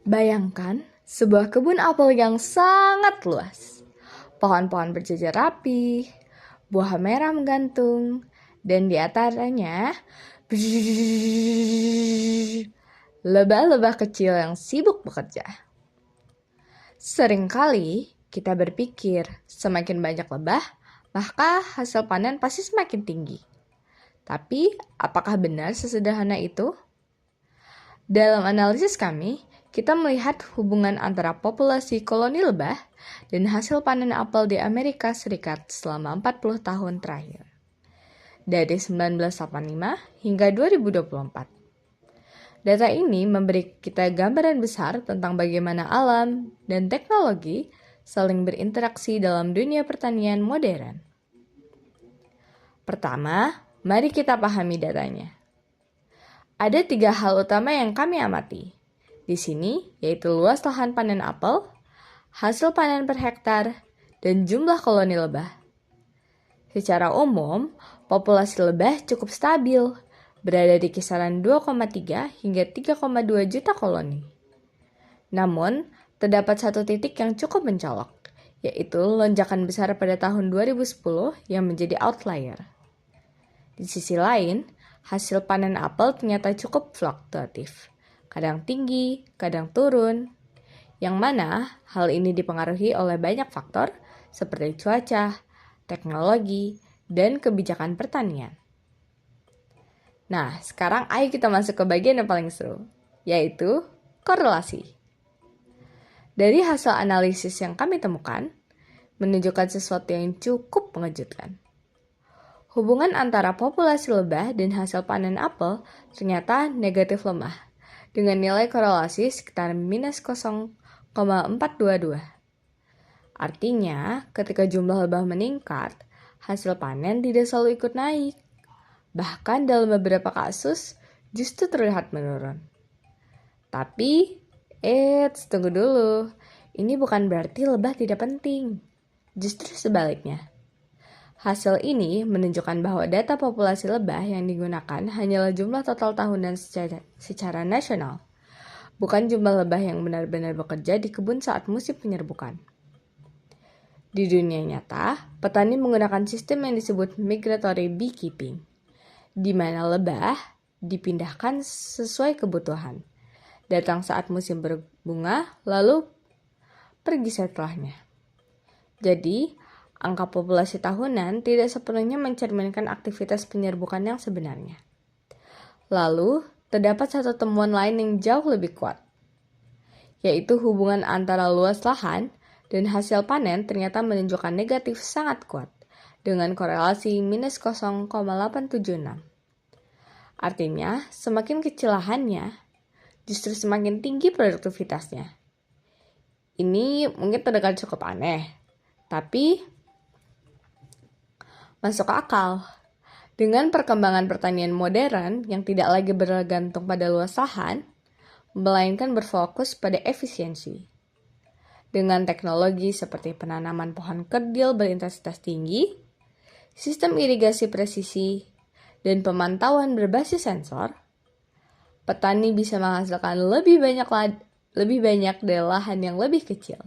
Bayangkan sebuah kebun apel yang sangat luas. Pohon-pohon berjejer rapi, buah merah menggantung, dan di antaranya lebah-lebah kecil yang sibuk bekerja. Seringkali kita berpikir semakin banyak lebah, maka hasil panen pasti semakin tinggi. Tapi, apakah benar sesederhana itu? Dalam analisis kami, kita melihat hubungan antara populasi koloni lebah dan hasil panen apel di Amerika Serikat selama 40 tahun terakhir, dari 1985 hingga 2024. Data ini memberi kita gambaran besar tentang bagaimana alam dan teknologi saling berinteraksi dalam dunia pertanian modern. Pertama, mari kita pahami datanya. Ada 3 hal utama yang kami amati di sini, yaitu luas lahan panen apel, hasil panen per hektar, dan jumlah koloni lebah. Secara umum, populasi lebah cukup stabil, berada di kisaran 2,3 hingga 3,2 juta koloni. Namun, terdapat satu titik yang cukup mencolok, yaitu lonjakan besar pada tahun 2010 yang menjadi outlier. Di sisi lain, hasil panen apel ternyata cukup fluktuatif, kadang tinggi, kadang turun, yang mana hal ini dipengaruhi oleh banyak faktor seperti cuaca, teknologi, dan kebijakan pertanian. Nah, sekarang ayo kita masuk ke bagian yang paling seru, yaitu korelasi. Dari hasil analisis yang kami temukan, menunjukkan sesuatu yang cukup mengejutkan. Hubungan antara populasi lebah dan hasil panen apel ternyata negatif lemah, dengan nilai korelasi sekitar minus 0,422. Artinya, ketika jumlah lebah meningkat, hasil panen tidak selalu ikut naik. Bahkan dalam beberapa kasus, justru terlihat menurun. Tapi, tunggu dulu. Ini bukan berarti lebah tidak penting. Justru sebaliknya. Hasil ini menunjukkan bahwa data populasi lebah yang digunakan hanyalah jumlah total tahunan secara nasional, bukan jumlah lebah yang benar-benar bekerja di kebun saat musim penyerbukan. Di dunia nyata, petani menggunakan sistem yang disebut migratory beekeeping, di mana lebah dipindahkan sesuai kebutuhan, datang saat musim berbunga, lalu pergi setelahnya. Jadi, angka populasi tahunan tidak sepenuhnya mencerminkan aktivitas penyerbukan yang sebenarnya. Lalu, terdapat satu temuan lain yang jauh lebih kuat, yaitu hubungan antara luas lahan dan hasil panen ternyata menunjukkan negatif sangat kuat, dengan korelasi minus 0,876. Artinya, semakin kecil lahannya, justru semakin tinggi produktivitasnya. Ini mungkin terdengar cukup aneh, tapi masuk akal. Dengan perkembangan pertanian modern yang tidak lagi bergantung pada luas lahan, melainkan berfokus pada efisiensi. Dengan teknologi seperti penanaman pohon kerdil berintensitas tinggi, sistem irigasi presisi, dan pemantauan berbasis sensor, petani bisa menghasilkan lebih banyak dari lahan yang lebih kecil.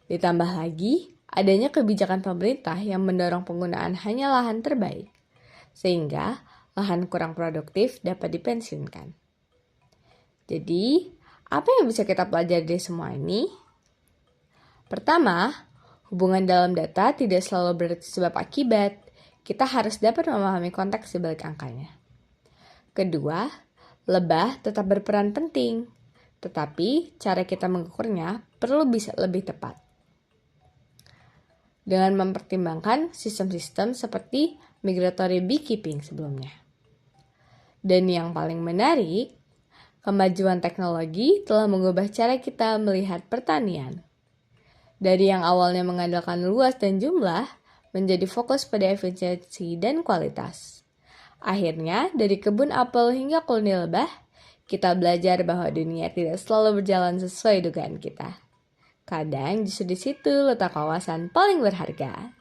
Ditambah lagi, adanya kebijakan pemerintah yang mendorong penggunaan hanya lahan terbaik, sehingga lahan kurang produktif dapat dipensiunkan. Jadi, apa yang bisa kita pelajari dari semua ini? Pertama, hubungan dalam data tidak selalu berarti sebab akibat. Kita harus dapat memahami konteks di balik angkanya. Kedua, lebah tetap berperan penting, tetapi cara kita mengukurnya perlu bisa lebih tepat, dengan mempertimbangkan sistem-sistem seperti migratory beekeeping sebelumnya. Dan yang paling menarik, kemajuan teknologi telah mengubah cara kita melihat pertanian. Dari yang awalnya mengandalkan luas dan jumlah, menjadi fokus pada efisiensi dan kualitas. Akhirnya, dari kebun apel hingga koloni lebah, kita belajar bahwa dunia tidak selalu berjalan sesuai dugaan kita. Kadang justru di situ letak kawasan paling berharga.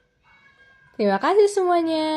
Terima kasih semuanya.